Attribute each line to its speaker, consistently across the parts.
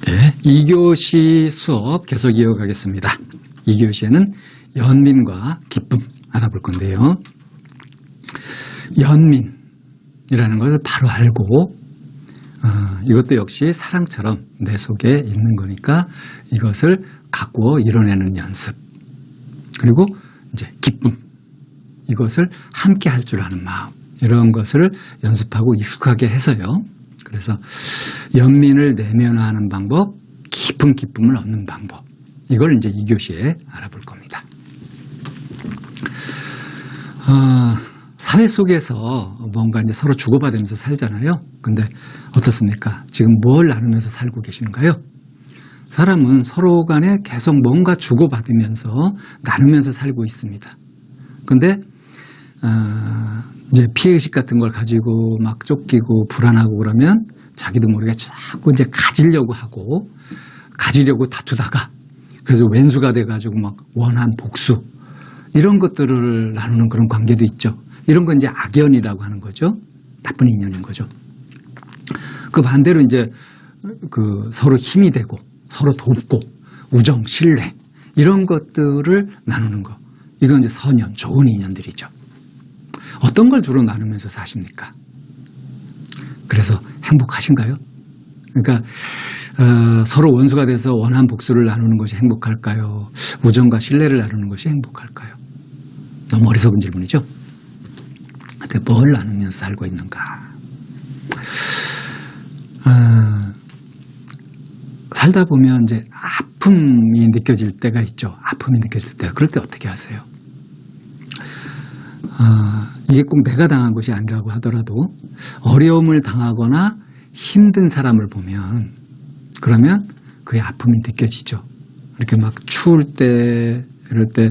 Speaker 1: 예, 2교시 수업 계속 이어가겠습니다. 2교시에는 연민과 기쁨 알아볼 건데요. 연민이라는 것을 바로 알고 이것도 역시 사랑처럼 내 속에 있는 거니까 이것을 갖고 이뤄내는 연습. 그리고 이제 기쁨. 이것을 함께 할 줄 아는 마음. 이런 것을 연습하고 익숙하게 해서요. 그래서 연민을 내면화하는 방법, 깊은 기쁨을 얻는 방법. 이걸 이제 2교시에 알아볼 겁니다. 사회 속에서 뭔가 이제 서로 주고받으면서 살잖아요. 근데 어떻습니까? 지금 뭘 나누면서 살고 계시는가요? 사람은 서로 간에 계속 뭔가 주고받으면서 나누면서 살고 있습니다. 근데 이제 피해의식 같은 걸 가지고 막 쫓기고 불안하고 그러면 자기도 모르게 자꾸 이제 가지려고 하고 가지려고 다투다가 그래서 왼수가 돼가지고 막 원한 복수 이런 것들을 나누는 그런 관계도 있죠. 이런 건 이제 악연이라고 하는 거죠. 나쁜 인연인 거죠. 그 반대로 이제 그 서로 힘이 되고 서로 돕고 우정, 신뢰 이런 것들을 나누는 거. 이건 이제 선연, 좋은 인연들이죠. 어떤 걸 주로 나누면서 사십니까? 그래서 행복하신가요? 그러니까 서로 원수가 돼서 원한 복수를 나누는 것이 행복할까요? 우정과 신뢰를 나누는 것이 행복할까요? 너무 어리석은 질문이죠. 근데 뭘 나누면서 살고 있는가? 살다 보면 이제 아픔이 느껴질 때가 있죠. 아픔이 느껴질 때. 그럴 때 어떻게 하세요? 이게 꼭 내가 당한 것이 아니라고 하더라도 어려움을 당하거나 힘든 사람을 보면 그러면 그의 아픔이 느껴지죠. 이렇게 막 추울 때 이럴 때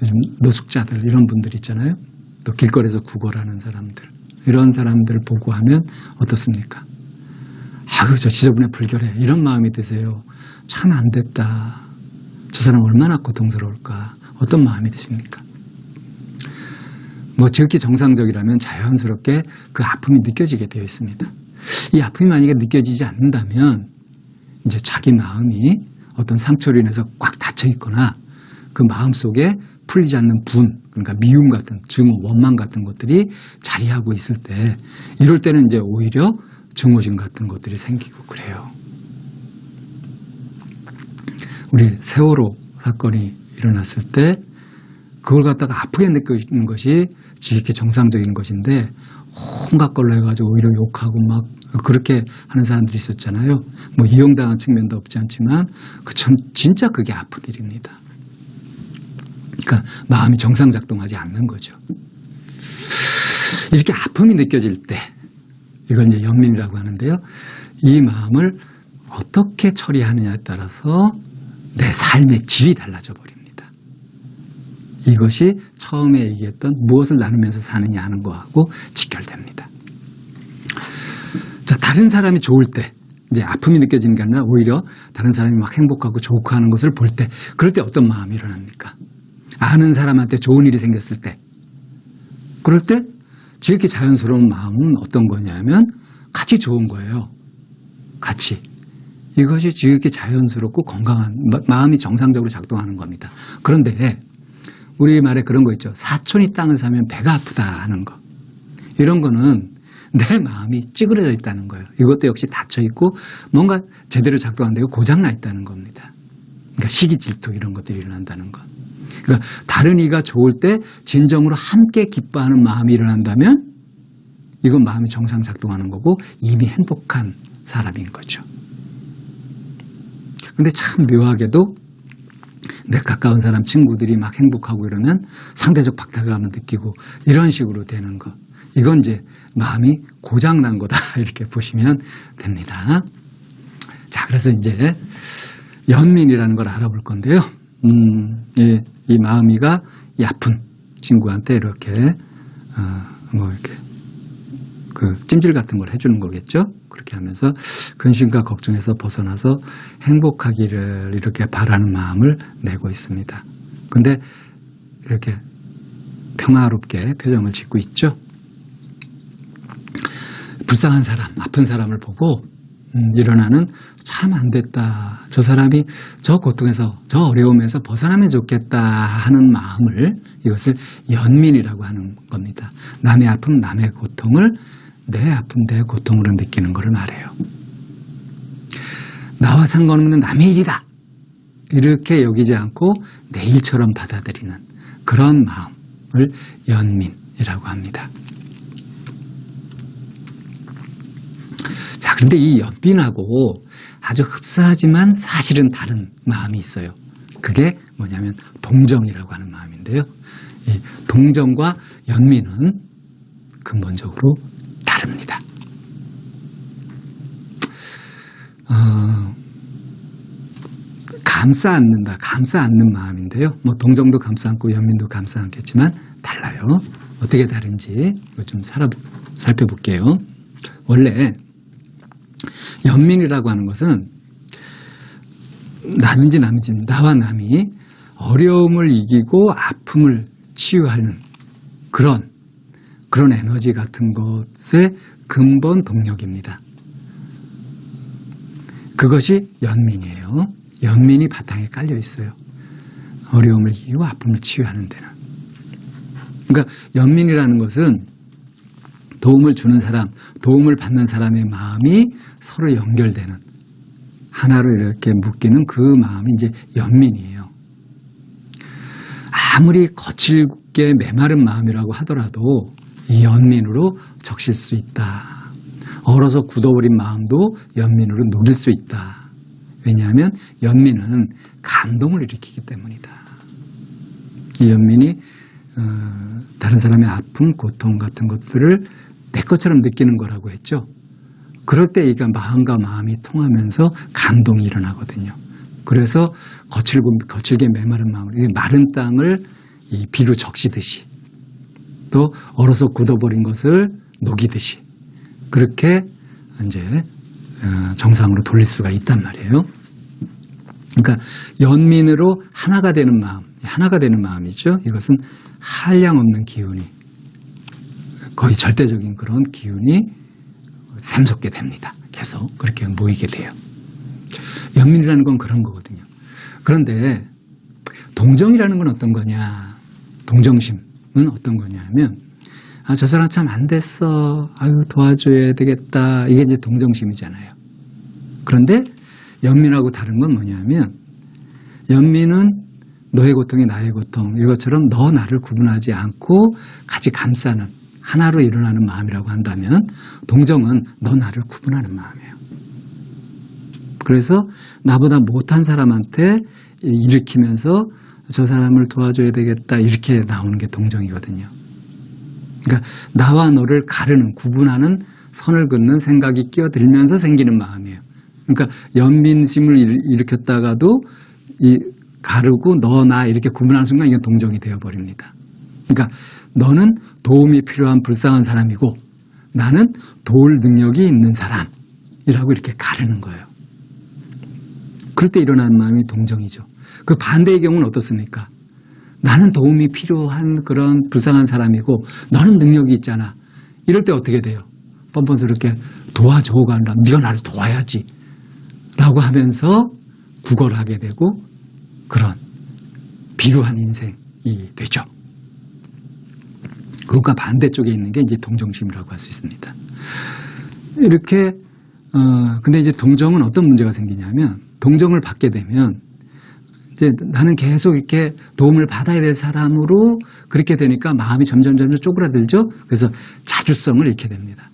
Speaker 1: 요즘 노숙자들 이런 분들 있잖아요. 또 길거리에서 구걸하는 사람들 이런 사람들을 보고 하면 어떻습니까? 아유 저 지저분해 불결해 이런 마음이 드세요. 참 안 됐다. 저 사람 얼마나 고통스러울까. 어떤 마음이 드십니까? 뭐 지극히 정상적이라면 자연스럽게 그 아픔이 느껴지게 되어 있습니다. 이 아픔이 만약에 느껴지지 않는다면 이제 자기 마음이 어떤 상처로 인해서 꽉 닫혀 있거나 그 마음 속에 풀리지 않는 분, 그러니까 미움 같은 증오, 원망 같은 것들이 자리하고 있을 때 이럴 때는 이제 오히려 증오심 같은 것들이 생기고 그래요. 우리 세월호 사건이 일어났을 때 그걸 갖다가 아프게 느껴지는 것이 지극히 정상적인 것인데 온갖 걸로 해가지고 오히려 욕하고 막 그렇게 하는 사람들이 있었잖아요. 뭐 이용당한 측면도 없지 않지만 그 참 진짜 그게 아픈 일입니다. 그러니까 마음이 정상 작동하지 않는 거죠. 이렇게 아픔이 느껴질 때 이걸 이제 연민이라고 하는데요. 이 마음을 어떻게 처리하느냐에 따라서 내 삶의 질이 달라져 버립니다. 이것이 처음에 얘기했던 무엇을 나누면서 사느냐 하는 거하고 직결됩니다. 자, 다른 사람이 좋을 때 이제 아픔이 느껴지는 게 아니라 오히려 다른 사람이 막 행복하고 좋고 하는 것을 볼 때 그럴 때 어떤 마음이 일어납니까? 아는 사람한테 좋은 일이 생겼을 때 그럴 때 지극히 자연스러운 마음은 어떤 거냐면 같이 좋은 거예요. 같이. 이것이 지극히 자연스럽고 건강한 마음이 정상적으로 작동하는 겁니다. 그런데 우리 말에 그런 거 있죠. 사촌이 땅을 사면 배가 아프다 하는 거. 이런 거는 내 마음이 찌그러져 있다는 거예요. 이것도 역시 닫혀 있고 뭔가 제대로 작동 안 되고 고장나 있다는 겁니다. 그러니까 시기 질투 이런 것들이 일어난다는 것. 그러니까 다른 이가 좋을 때 진정으로 함께 기뻐하는 마음이 일어난다면 이건 마음이 정상 작동하는 거고 이미 행복한 사람인 거죠. 근데 참 묘하게도 내 가까운 사람 친구들이 막 행복하고 이러면 상대적 박탈감을 느끼고 이런 식으로 되는 거. 이건 이제 마음이 고장난 거다 이렇게 보시면 됩니다. 자, 그래서 이제 연민이라는 걸 알아볼 건데요. 이 마음이가 이 아픈 친구한테 이렇게 뭐 이렇게 그 찜질 같은 걸 해주는 거겠죠. 그렇게 하면서 근심과 걱정에서 벗어나서 행복하기를 이렇게 바라는 마음을 내고 있습니다. 근데 이렇게 평화롭게 표정을 짓고 있죠. 불쌍한 사람, 아픈 사람을 보고 일어나는 참 안 됐다. 저 사람이 저 고통에서 저 어려움에서 벗어나면 좋겠다 하는 마음을 이것을 연민이라고 하는 겁니다. 남의 아픔, 남의 고통을 내 아픔, 내 고통으로 느끼는 것을 말해요. 나와 상관없는 남의 일이다. 이렇게 여기지 않고 내 일처럼 받아들이는 그런 마음을 연민이라고 합니다. 자, 그런데 이 연민하고 아주 흡사하지만 사실은 다른 마음이 있어요. 그게 뭐냐면 동정이라고 하는 마음인데요. 이 동정과 연민은 근본적으로 다릅니다. 감싸 안는다, 감싸 안는 마음인데요. 뭐 동정도 감싸 안고 연민도 감싸 안겠지만 달라요. 어떻게 다른지 좀 살펴볼게요. 원래 연민이라고 하는 것은 나든지 남이지 나와 남이 어려움을 이기고 아픔을 치유하는 그런 에너지 같은 것의 근본 동력입니다. 그것이 연민이에요. 연민이 바탕에 깔려 있어요. 어려움을 이기고 아픔을 치유하는 데는. 그러니까 연민이라는 것은 도움을 주는 사람, 도움을 받는 사람의 마음이 서로 연결되는 하나로 이렇게 묶이는 그 마음이 이제 연민이에요. 아무리 거칠게 메마른 마음이라고 하더라도 이 연민으로 적실 수 있다. 얼어서 굳어버린 마음도 연민으로 녹일 수 있다. 왜냐하면 연민은 감동을 일으키기 때문이다. 이 연민이 다른 사람의 아픔, 고통 같은 것들을 내 것처럼 느끼는 거라고 했죠. 그럴 때 이가 마음과 마음이 통하면서 감동이 일어나거든요. 그래서 거칠게 메마른 마음을, 마른 땅을 이 비로 적시듯이 또 얼어서 굳어버린 것을 녹이듯이 그렇게 이제 정상으로 돌릴 수가 있단 말이에요. 그러니까 연민으로 하나가 되는 마음이죠. 이것은 한량없는 기운이 거의 절대적인 그런 기운이 샘솟게 됩니다. 계속 그렇게 모이게 돼요. 연민이라는 건 그런 거거든요. 그런데 동정이라는 건 어떤 거냐? 동정심은 어떤 거냐 하면 저 사람 참 안 됐어. 아유, 도와줘야 되겠다. 이게 이제 동정심이잖아요. 그런데 연민하고 다른 건 뭐냐면 연민은 너의 고통이 나의 고통 이것처럼 너 나를 구분하지 않고 같이 감싸는 하나로 일어나는 마음이라고 한다면 동정은 너 나를 구분하는 마음이에요. 그래서 나보다 못한 사람한테 일으키면서 저 사람을 도와줘야 되겠다 이렇게 나오는 게 동정이거든요. 그러니까 나와 너를 가르는 구분하는 선을 긋는 생각이 끼어들면서 생기는 마음이에요. 그러니까 연민심을 일으켰다가도 이 가르고 너 나 이렇게 구분하는 순간 이건 동정이 되어버립니다. 그러니까 너는 도움이 필요한 불쌍한 사람이고 나는 도울 능력이 있는 사람이라고 이렇게 가르는 거예요. 그럴 때 일어나는 마음이 동정이죠. 그 반대의 경우는 어떻습니까? 나는 도움이 필요한 그런 불쌍한 사람이고 너는 능력이 있잖아. 이럴 때 어떻게 돼요? 뻔뻔스럽게 도와줘가 아니라 네가 나를 도와야지 라고 하면서 구걸하게 되고 그런 비루한 인생이 되죠. 그것과 반대쪽에 있는 게 이제 동정심이라고 할 수 있습니다. 이렇게 근데 이제 동정은 어떤 문제가 생기냐면 동정을 받게 되면 이제 나는 계속 이렇게 도움을 받아야 될 사람으로 그렇게 되니까 마음이 점점 쪼그라들죠. 그래서 자주성을 잃게 됩니다.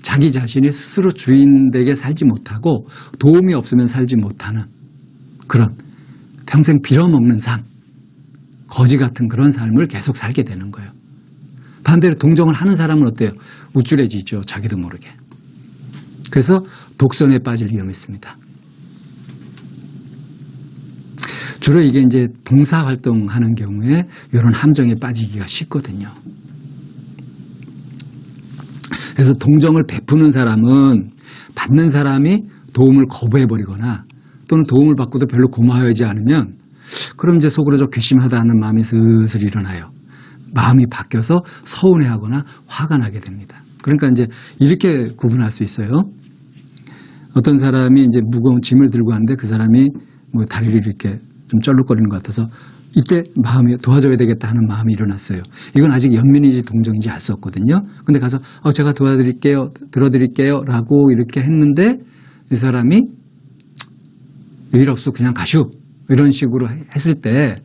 Speaker 1: 자기 자신이 스스로 주인되게 살지 못하고 도움이 없으면 살지 못하는 그런 평생 빌어먹는 삶, 거지 같은 그런 삶을 계속 살게 되는 거예요. 반대로 동정을 하는 사람은 어때요? 우쭐해지죠. 자기도 모르게. 그래서 독선에 빠질 위험이 있습니다. 주로 이게 이제 봉사활동하는 경우에 이런 함정에 빠지기가 쉽거든요. 그래서 동정을 베푸는 사람은 받는 사람이 도움을 거부해버리거나 또는 도움을 받고도 별로 고마워하지 않으면 그럼 이제 속으로 저 괘씸하다는 마음이 슬슬 일어나요. 마음이 바뀌어서 서운해하거나 화가 나게 됩니다. 그러니까 이제 이렇게 구분할 수 있어요. 어떤 사람이 이제 무거운 짐을 들고 왔는데 그 사람이 뭐 다리를 이렇게 좀 쩔룩거리는 것 같아서 이때 마음이 도와줘야 되겠다 하는 마음이 일어났어요. 이건 아직 연민인지 동정인지 알 수 없거든요. 근데 가서 제가 도와드릴게요, 들어드릴게요 라고 이렇게 했는데 이 사람이 일 없어 그냥 가슈 이런 식으로 했을 때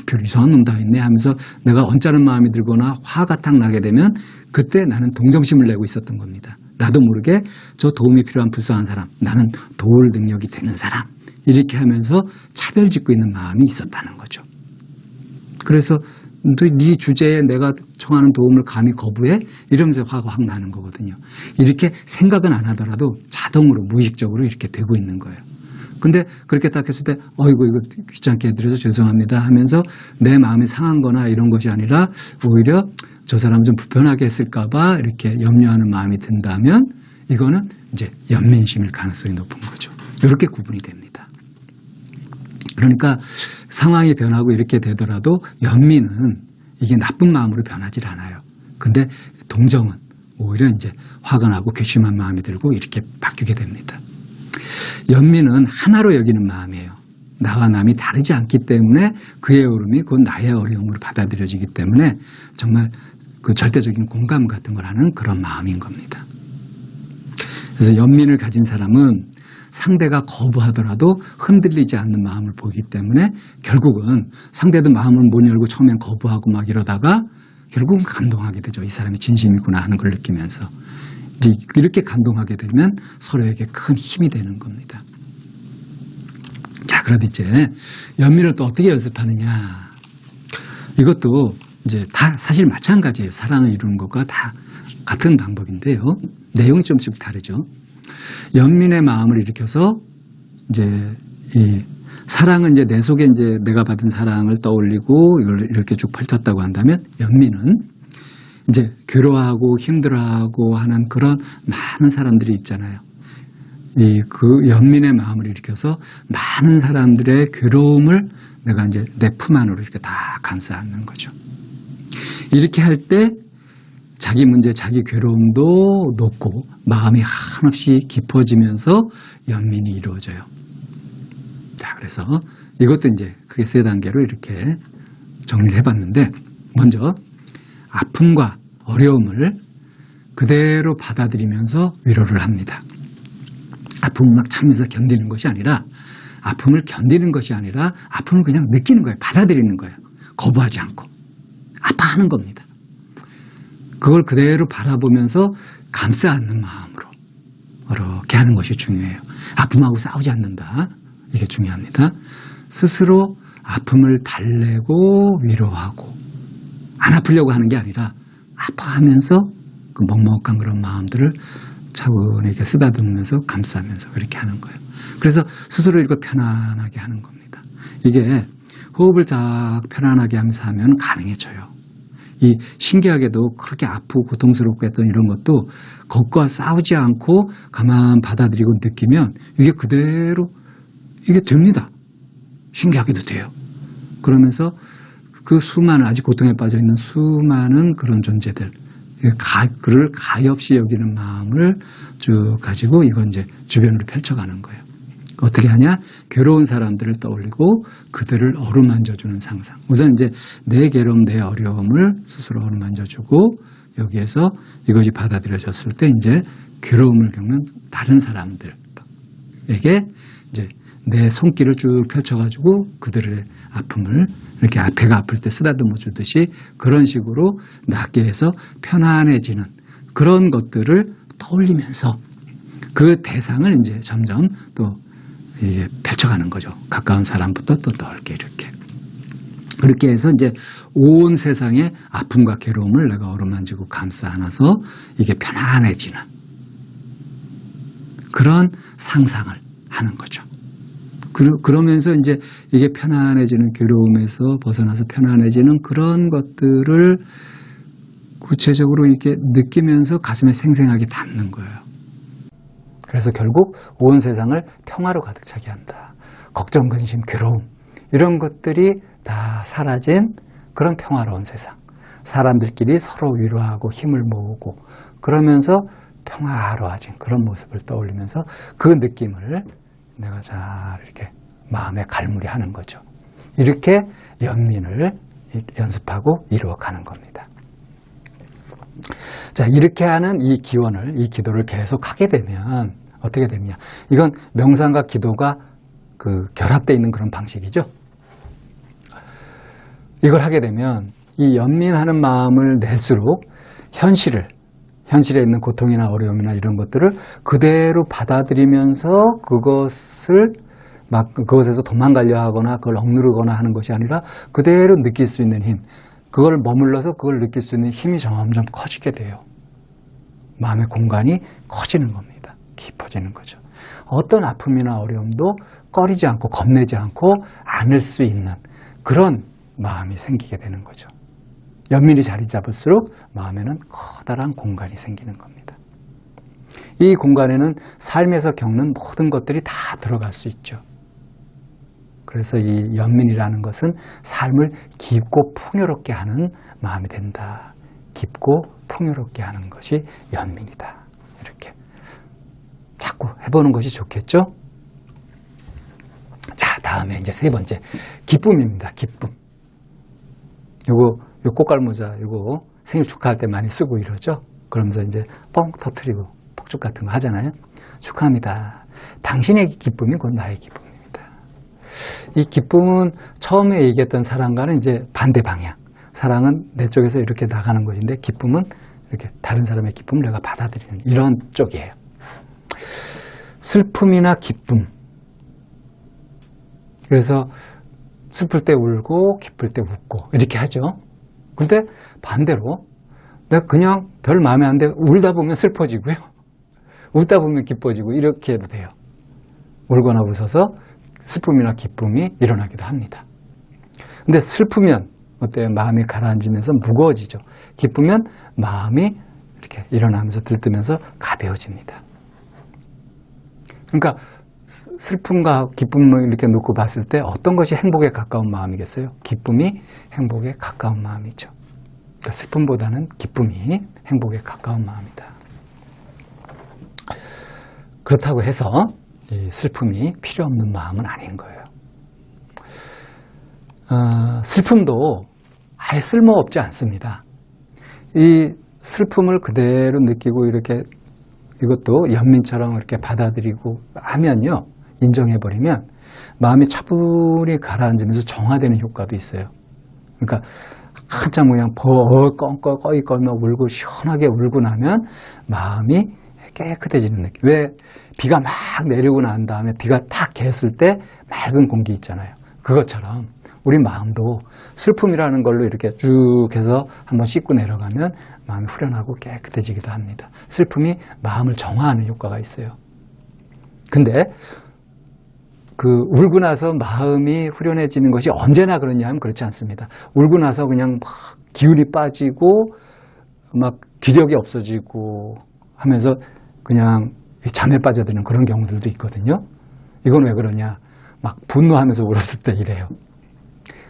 Speaker 1: 별 이상한 놈 다 있네 하면서 내가 언짢은 마음이 들거나 화가 탁 나게 되면 그때 나는 동정심을 내고 있었던 겁니다. 나도 모르게 저 도움이 필요한 불쌍한 사람, 나는 도울 능력이 되는 사람 이렇게 하면서 차별짓고 있는 마음이 있었다는 거죠. 그래서 네 주제에 내가 청하는 도움을 감히 거부해? 이러면서 화가 확 나는 거거든요. 이렇게 생각은 안 하더라도 자동으로 무의식적으로 이렇게 되고 있는 거예요. 근데 그렇게 딱 했을 때 어이구 이거 귀찮게 해드려서 죄송합니다 하면서 내 마음이 상한 거나 이런 것이 아니라 오히려 저 사람 좀 불편하게 했을까 봐 이렇게 염려하는 마음이 든다면 이거는 이제 연민심일 가능성이 높은 거죠. 이렇게 구분이 됩니다. 그러니까 상황이 변하고 이렇게 되더라도 연민은 이게 나쁜 마음으로 변하질 않아요. 근데 동정은 오히려 이제 화가 나고 괘씸한 마음이 들고 이렇게 바뀌게 됩니다. 연민은 하나로 여기는 마음이에요. 나와 남이 다르지 않기 때문에 그의 어려움이 곧 나의 어려움으로 받아들여지기 때문에 정말 그 절대적인 공감 같은 걸 하는 그런 마음인 겁니다. 그래서 연민을 가진 사람은 상대가 거부하더라도 흔들리지 않는 마음을 보이기 때문에 결국은 상대도 마음을 못 열고 처음엔 거부하고 막 이러다가 결국은 감동하게 되죠. 이 사람이 진심이구나 하는 걸 느끼면서. 이제 이렇게 감동하게 되면 서로에게 큰 힘이 되는 겁니다. 자, 그럼 이제 연민을 또 어떻게 연습하느냐. 이것도 이제 다 사실 마찬가지예요. 사랑을 이루는 것과 다 같은 방법인데요. 내용이 좀씩 다르죠. 연민의 마음을 일으켜서 이제 이 사랑은 이제 내 속에 이제 내가 받은 사랑을 떠올리고 이걸 이렇게 쭉 펼쳤다고 한다면 연민은 이제 괴로워하고 힘들어하고 하는 그런 많은 사람들이 있잖아요. 그 연민의 마음을 일으켜서 많은 사람들의 괴로움을 내가 이제 내 품 안으로 이렇게 다 감싸 안는 거죠. 이렇게 할 때 자기 문제, 자기 괴로움도 높고 마음이 한없이 깊어지면서 연민이 이루어져요. 자, 그래서 이것도 이제 크게 세 단계로 이렇게 정리를 해봤는데 먼저 아픔과 어려움을 그대로 받아들이면서 위로를 합니다. 아픔을 막 참으면서 견디는 것이 아니라 아픔을 견디는 것이 아니라 아픔을 그냥 느끼는 거예요. 받아들이는 거예요. 거부하지 않고. 아파하는 겁니다. 그걸 그대로 바라보면서 감싸 안는 마음으로 이렇게 하는 것이 중요해요. 아픔하고 싸우지 않는다. 이게 중요합니다. 스스로 아픔을 달래고 위로하고 안 아프려고 하는 게 아니라 아파하면서 그 먹먹한 그런 마음들을 차분히 이렇게 쓰다듬으면서 감싸면서 그렇게 하는 거예요. 그래서 스스로 이렇게 편안하게 하는 겁니다. 이게 호흡을 쫙 편안하게 하면서 하면 가능해져요. 이 신기하게도 그렇게 아프고 고통스럽고 했던 이런 것도 그것과 싸우지 않고 가만 받아들이고 느끼면 이게 그대로 이게 됩니다. 신기하게도 돼요. 그러면서 그 수많은 아직 고통에 빠져 있는 수많은 그런 존재들 그를 가엾이 여기는 마음을 쭉 가지고 이건 이제 주변으로 펼쳐가는 거예요. 어떻게 하냐? 괴로운 사람들을 떠올리고 그들을 어루만져주는 상상. 우선 이제 내 괴로움, 내 어려움을 스스로 어루만져주고 여기에서 이것이 받아들여졌을 때 이제 괴로움을 겪는 다른 사람들에게 이제 내 손길을 쭉 펼쳐가지고 그들의 아픔을 이렇게 배가 아플 때 쓰다듬어 주듯이 그런 식으로 낫게 해서 편안해지는 그런 것들을 떠올리면서 그 대상을 이제 점점 또 이게 펼쳐가는 거죠. 가까운 사람부터 또 넓게 이렇게. 그렇게 해서 이제 온 세상의 아픔과 괴로움을 내가 어루만지고 감싸 안아서 이게 편안해지는 그런 상상을 하는 거죠. 그러면서 이제 이게 편안해지는 괴로움에서 벗어나서 편안해지는 그런 것들을 구체적으로 이렇게 느끼면서 가슴에 생생하게 담는 거예요. 그래서 결국 온 세상을 평화로 가득 차게 한다. 걱정, 근심, 괴로움 이런 것들이 다 사라진 그런 평화로운 세상. 사람들끼리 서로 위로하고 힘을 모으고 그러면서 평화로워진 그런 모습을 떠올리면서 그 느낌을 내가 잘 이렇게 마음에 갈무리하는 거죠. 이렇게 연민을 연습하고 이루어가는 겁니다. 자, 이렇게 하는 이 기원을, 이 기도를 계속 하게 되면 어떻게 되느냐. 이건 명상과 기도가 결합되어 있는 그런 방식이죠. 이걸 하게 되면 이 연민하는 마음을 낼수록 현실에 있는 고통이나 어려움이나 이런 것들을 그대로 받아들이면서 그것에서 도망가려 하거나 그걸 억누르거나 하는 것이 아니라 그대로 느낄 수 있는 힘, 그걸 머물러서 그걸 느낄 수 있는 힘이 점점 커지게 돼요. 마음의 공간이 커지는 겁니다. 깊어지는 거죠. 어떤 아픔이나 어려움도 꺼리지 않고 겁내지 않고 안을 수 있는 그런 마음이 생기게 되는 거죠. 연민이 자리 잡을수록 마음에는 커다란 공간이 생기는 겁니다. 이 공간에는 삶에서 겪는 모든 것들이 다 들어갈 수 있죠. 그래서 이 연민이라는 것은 삶을 깊고 풍요롭게 하는 마음이 된다. 깊고 풍요롭게 하는 것이 연민이다. 이렇게 자꾸 해보는 것이 좋겠죠? 자, 다음에 이제 세 번째, 기쁨입니다. 기쁨. 요 꽃갈모자, 요거 생일 축하할 때 많이 쓰고 이러죠? 그러면서 이제 뻥 터트리고 폭죽 같은 거 하잖아요? 축하합니다. 당신의 기쁨이 곧 나의 기쁨입니다. 이 기쁨은 처음에 얘기했던 사랑과는 이제 반대 방향. 사랑은 내 쪽에서 이렇게 나가는 것인데 기쁨은 이렇게 다른 사람의 기쁨을 내가 받아들이는 이런 쪽이에요. 슬픔이나 기쁨. 그래서 슬플 때 울고 기쁠 때 웃고 이렇게 하죠. 근데 반대로 내가 그냥 별 마음에 안 들어 울다 보면 슬퍼지고요. 웃다 보면 기뻐지고 이렇게 해도 돼요. 울거나 웃어서 슬픔이나 기쁨이 일어나기도 합니다. 근데 슬프면 어때요? 마음이 가라앉으면서 무거워지죠. 기쁘면 마음이 이렇게 일어나면서 들뜨면서 가벼워집니다. 그러니까 슬픔과 기쁨을 이렇게 놓고 봤을 때 어떤 것이 행복에 가까운 마음이겠어요? 기쁨이 행복에 가까운 마음이죠. 그러니까 슬픔보다는 기쁨이 행복에 가까운 마음이다. 그렇다고 해서 이 슬픔이 필요 없는 마음은 아닌 거예요. 슬픔도 아예 쓸모없지 않습니다. 이 슬픔을 그대로 느끼고 이렇게 이것도 연민처럼 이렇게 받아들이고 하면요, 인정해버리면 마음이 차분히 가라앉으면서 정화되는 효과도 있어요. 그러니까 한참 그냥 꺼이 꺼이며 울고 시원하게 울고 나면 마음이 깨끗해지는 느낌. 왜 비가 막 내리고 난 다음에 비가 탁 개었을 때 맑은 공기 있잖아요. 그것처럼 우리 마음도 슬픔이라는 걸로 이렇게 쭉 해서 한번 씻고 내려가면 마음이 후련하고 깨끗해지기도 합니다. 슬픔이 마음을 정화하는 효과가 있어요. 근데 울고 나서 마음이 후련해지는 것이 언제나 그러냐 하면 그렇지 않습니다. 울고 나서 그냥 막 기운이 빠지고 막 기력이 없어지고 하면서 그냥 잠에 빠져드는 그런 경우들도 있거든요. 이건 왜 그러냐? 막 분노하면서 울었을 때 이래요.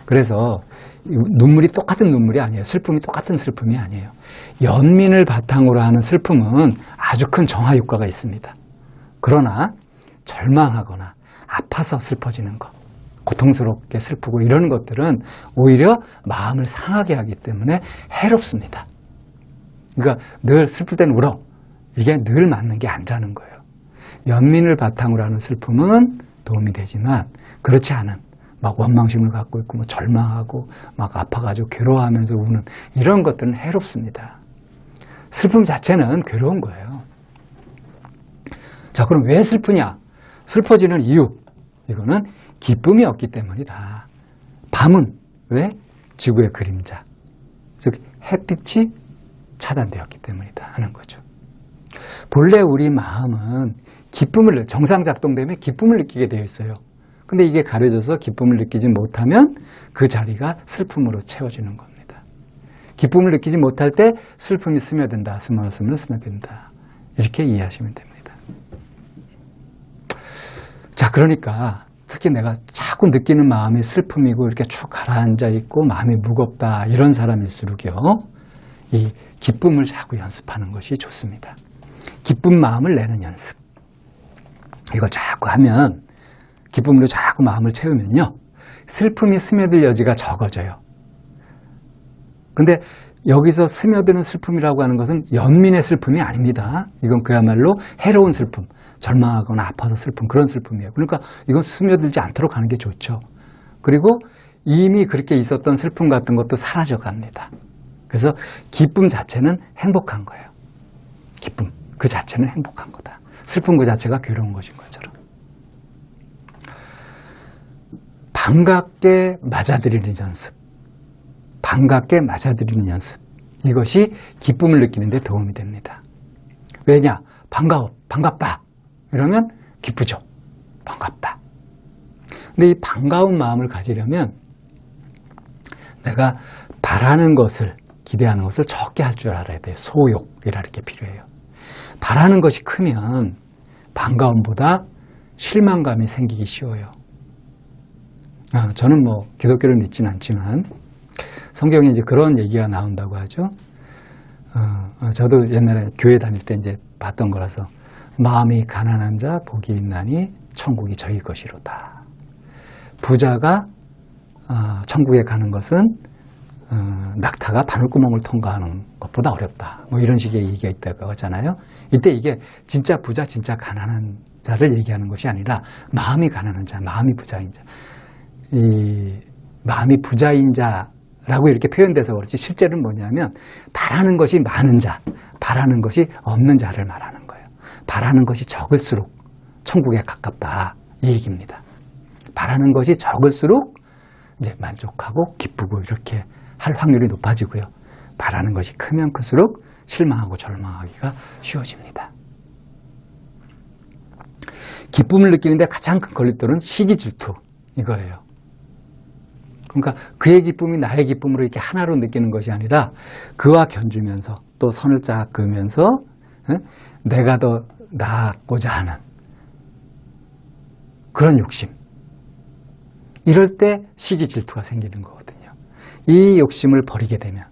Speaker 1: 그래서 눈물이 똑같은 눈물이 아니에요. 슬픔이 똑같은 슬픔이 아니에요. 연민을 바탕으로 하는 슬픔은 아주 큰 정화 효과가 있습니다. 그러나 절망하거나 아파서 슬퍼지는 것, 고통스럽게 슬프고 이런 것들은 오히려 마음을 상하게 하기 때문에 해롭습니다. 그러니까 늘 슬플 땐 울어. 이게 늘 맞는 게 아니라는 거예요. 연민을 바탕으로 하는 슬픔은 도움이 되지만 그렇지 않은 막 원망심을 갖고 있고 뭐 절망하고 막 아파가지고 괴로워하면서 우는 이런 것들은 해롭습니다. 슬픔 자체는 괴로운 거예요. 자, 그럼 왜 슬프냐? 슬퍼지는 이유, 이거는 기쁨이 없기 때문이다. 밤은 왜? 지구의 그림자, 즉 햇빛이 차단되었기 때문이다 하는 거죠. 본래 우리 마음은 기쁨을, 정상 작동되면 기쁨을 느끼게 되어 있어요. 근데 이게 가려져서 기쁨을 느끼지 못하면 그 자리가 슬픔으로 채워지는 겁니다. 기쁨을 느끼지 못할 때 슬픔이 스며든다. 스며든다. 이렇게 이해하시면 됩니다. 자, 그러니까 특히 내가 자꾸 느끼는 마음이 슬픔이고 이렇게 쭉 가라앉아 있고 마음이 무겁다 이런 사람일수록요, 이 기쁨을 자꾸 연습하는 것이 좋습니다. 기쁜 마음을 내는 연습. 이걸 자꾸 하면, 기쁨으로 자꾸 마음을 채우면요, 슬픔이 스며들 여지가 적어져요. 근데 여기서 스며드는 슬픔이라고 하는 것은 연민의 슬픔이 아닙니다. 이건 그야말로 해로운 슬픔, 절망하거나 아파서 슬픔, 그런 슬픔이에요. 그러니까 이건 스며들지 않도록 하는 게 좋죠. 그리고 이미 그렇게 있었던 슬픔 같은 것도 사라져 갑니다. 그래서 기쁨 자체는 행복한 거예요. 기쁨 그 자체는 행복한 거다. 슬픔 그 자체가 괴로운 것인 것처럼. 반갑게 맞아들이는 연습. 반갑게 맞아들이는 연습. 이것이 기쁨을 느끼는 데 도움이 됩니다. 왜냐? 반가워, 반갑다. 이러면 기쁘죠. 반갑다. 근데 이 반가운 마음을 가지려면 내가 바라는 것을, 기대하는 것을 적게 할 줄 알아야 돼요. 소욕이라 게 필요해요. 바라는 것이 크면 반가움보다 실망감이 생기기 쉬워요. 저는 뭐 기독교를 믿지는 않지만 성경에 이제 그런 얘기가 나온다고 하죠. 저도 옛날에 교회 다닐 때 이제 봤던 거라서, 마음이 가난한 자 복이 있나니 천국이 저희 것이로다. 부자가 천국에 가는 것은 낙타가 바늘구멍을 통과하는 것보다 어렵다. 뭐 이런 식의 얘기가 있다고 하잖아요. 이때 이게 진짜 부자, 진짜 가난한 자를 얘기하는 것이 아니라 마음이 가난한 자, 마음이 부자인 자. 이 마음이 부자인 자라고 이렇게 표현돼서 그렇지, 실제로는 뭐냐면 바라는 것이 많은 자, 바라는 것이 없는 자를 말하는 거예요. 바라는 것이 적을수록 천국에 가깝다, 이 얘기입니다. 바라는 것이 적을수록 이제 만족하고 기쁘고 이렇게 할 확률이 높아지고요. 바라는 것이 크면 클수록 실망하고 절망하기가 쉬워집니다. 기쁨을 느끼는데 가장 큰 걸림돌은 시기 질투, 이거예요. 그러니까 그의 기쁨이 나의 기쁨으로 이렇게 하나로 느끼는 것이 아니라 그와 견주면서 또 선을 쫙 그으면서 내가 더 나아가고자 하는 그런 욕심. 이럴 때 시기 질투가 생기는 거거든요. 이 욕심을 버리게 되면,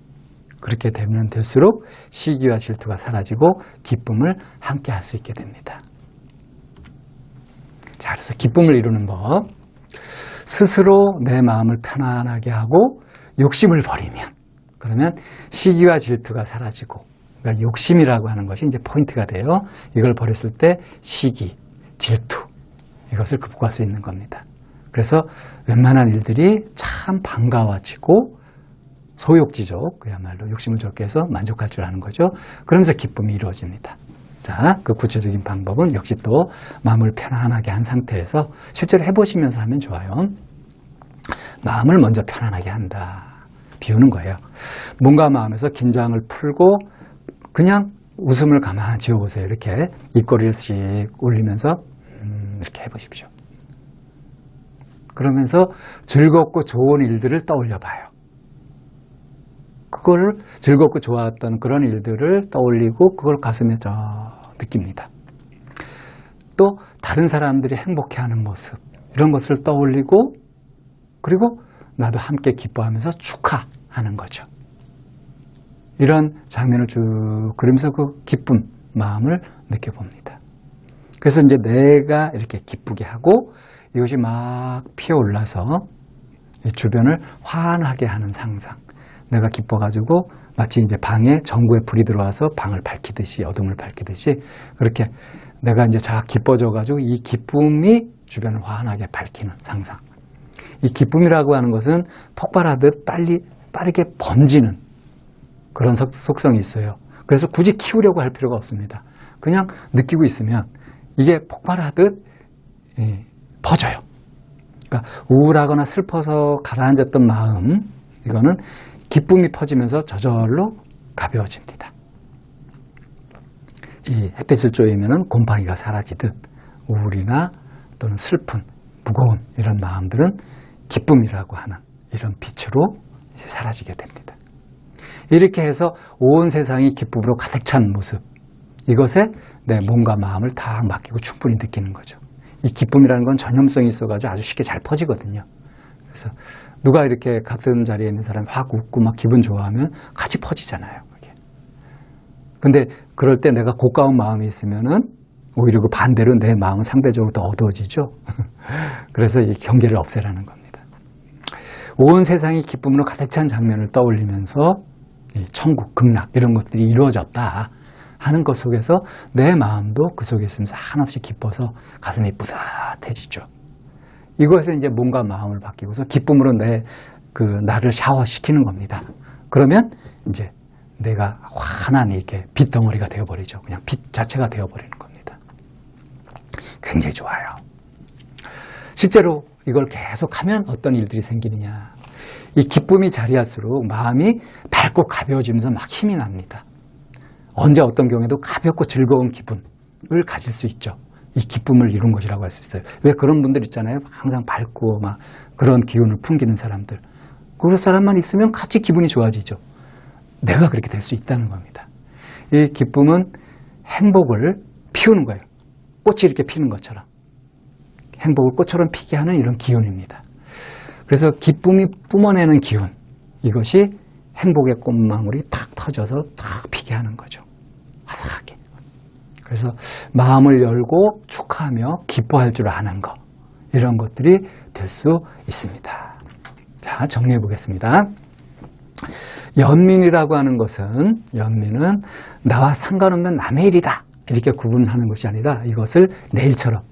Speaker 1: 그렇게 되면 될수록 시기와 질투가 사라지고 기쁨을 함께 할 수 있게 됩니다. 자, 그래서 기쁨을 이루는 법. 스스로 내 마음을 편안하게 하고 욕심을 버리면, 그러면 시기와 질투가 사라지고, 그러니까 욕심이라고 하는 것이 이제 포인트가 돼요. 이걸 버렸을 때 시기, 질투, 이것을 극복할 수 있는 겁니다. 그래서 웬만한 일들이 참 반가워지고 소욕지죠. 그야말로 욕심을 적게 해서 만족할 줄 아는 거죠. 그러면서 기쁨이 이루어집니다. 자, 그 구체적인 방법은 역시 또 마음을 편안하게 한 상태에서 실제로 해보시면서 하면 좋아요. 마음을 먼저 편안하게 한다. 비우는 거예요. 몸과 마음에서 긴장을 풀고 그냥 웃음을 가만히 지어보세요. 이렇게 입꼬리를 씩 올리면서 이렇게 해보십시오. 그러면서 즐겁고 좋은 일들을 떠올려 봐요. 그거를 즐겁고 좋았던 그런 일들을 떠올리고 그걸 가슴에 느낍니다. 또 다른 사람들이 행복해하는 모습, 이런 것을 떠올리고, 그리고 나도 함께 기뻐하면서 축하하는 거죠. 이런 장면을 쭉 그리면서 그 기쁜 마음을 느껴봅니다. 그래서 이제 내가 이렇게 기쁘게 하고 이것이 막 피어올라서 주변을 환하게 하는 상상. 내가 기뻐가지고 마치 이제 방에 전구에 불이 들어와서 방을 밝히듯이, 어둠을 밝히듯이, 그렇게 내가 이제 자 기뻐져가지고 이 기쁨이 주변을 환하게 밝히는 상상. 이 기쁨이라고 하는 것은 폭발하듯 빠르게 번지는 그런 속성이 있어요. 그래서 굳이 키우려고 할 필요가 없습니다. 그냥 느끼고 있으면 이게 폭발하듯 퍼져요. 그러니까 우울하거나 슬퍼서 가라앉았던 마음, 이거는 기쁨이 퍼지면서 저절로 가벼워집니다. 이 햇빛을 쬐면 곰팡이가 사라지듯 우울이나 또는 슬픈, 무거운 이런 마음들은 기쁨이라고 하는 이런 빛으로 이제 사라지게 됩니다. 이렇게 해서 온 세상이 기쁨으로 가득 찬 모습, 이것에 내 몸과 마음을 다 맡기고 충분히 느끼는 거죠. 이 기쁨이라는 건 전염성이 있어가지고 아주 쉽게 잘 퍼지거든요. 그래서 누가 이렇게 같은 자리에 있는 사람이 확 웃고 막 기분 좋아하면 같이 퍼지잖아요. 그게. 근데 그럴 때 내가 고가운 마음이 있으면은 오히려 그 반대로 내 마음은 상대적으로 더 어두워지죠. 그래서 이 경계를 없애라는 겁니다. 온 세상이 기쁨으로 가득 찬 장면을 떠올리면서 천국, 극락 이런 것들이 이루어졌다 하는 것 속에서 내 마음도 그 속에 있으면서 한없이 기뻐서 가슴이 뿌듯해지죠. 이것에 이제 몸과 마음을 바뀌고서 기쁨으로 나를 샤워시키는 겁니다. 그러면 이제 내가 환한 이렇게 빛덩어리가 되어버리죠. 그냥 빛 자체가 되어버리는 겁니다. 굉장히 좋아요. 실제로 이걸 계속하면 어떤 일들이 생기느냐. 이 기쁨이 자리할수록 마음이 밝고 가벼워지면서 막 힘이 납니다. 언제 어떤 경우에도 가볍고 즐거운 기분을 가질 수 있죠. 이 기쁨을 이룬 것이라고 할 수 있어요. 왜 그런 분들 있잖아요. 항상 밝고 막 그런 기운을 풍기는 사람들. 그런 사람만 있으면 같이 기분이 좋아지죠. 내가 그렇게 될 수 있다는 겁니다. 이 기쁨은 행복을 피우는 거예요. 꽃이 이렇게 피는 것처럼. 행복을 꽃처럼 피게 하는 이런 기운입니다. 그래서 기쁨이 뿜어내는 기운, 이것이 행복의 꽃망울이 탁 터져서 탁 피게 하는 거죠. 화사하게. 그래서 마음을 열고 축하하며 기뻐할 줄 아는 것, 이런 것들이 될 수 있습니다. 자, 정리해 보겠습니다. 연민이라고 하는 것은, 연민은 나와 상관없는 남의 일이다 이렇게 구분하는 것이 아니라 이것을 내 일처럼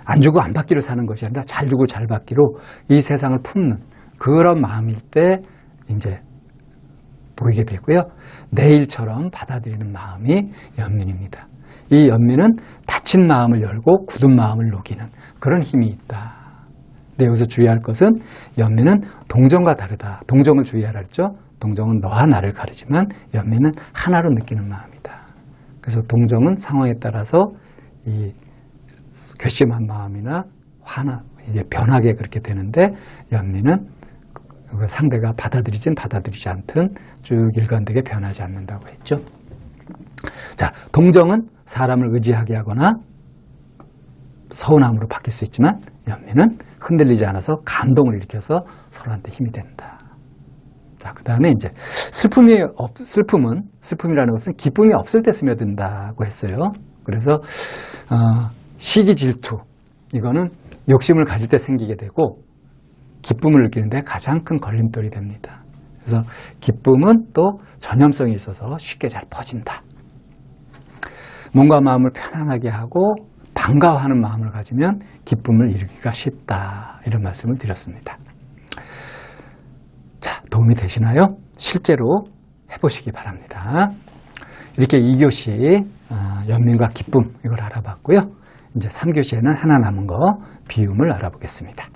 Speaker 1: 안 주고 안 받기로 사는 것이 아니라 잘 주고 잘 받기로 이 세상을 품는 그런 마음일 때 이제 보이게 되고요. 내 일처럼 받아들이는 마음이 연민입니다. 이 연민은 닫힌 마음을 열고 굳은 마음을 녹이는 그런 힘이 있다. 근데 여기서 주의할 것은 연민은 동정과 다르다. 동정을 주의하라 했죠. 동정은 너와 나를 가르지만 연민은 하나로 느끼는 마음이다. 그래서 동정은 상황에 따라서 이 괘씸한 마음이나 화나 이제 변하게 그렇게 되는데 연민은 상대가 받아들이진 받아들이지 않든 쭉 일관되게 변하지 않는다고 했죠. 자, 동정은 사람을 의지하게 하거나 서운함으로 바뀔 수 있지만 연민은 흔들리지 않아서 감동을 일으켜서 서로한테 힘이 된다. 자, 그 다음에 이제 슬픔이라는 것은 기쁨이 없을 때 스며든다고 했어요. 그래서 시기 질투, 이거는 욕심을 가질 때 생기게 되고 기쁨을 느끼는데 가장 큰 걸림돌이 됩니다. 그래서 기쁨은 또 전염성이 있어서 쉽게 잘 퍼진다. 몸과 마음을 편안하게 하고 반가워하는 마음을 가지면 기쁨을 이루기가 쉽다. 이런 말씀을 드렸습니다. 자, 도움이 되시나요? 실제로 해보시기 바랍니다. 이렇게 2교시 연민과 기쁨 이걸 알아봤고요. 이제 3교시에는 하나 남은 거 비움을 알아보겠습니다.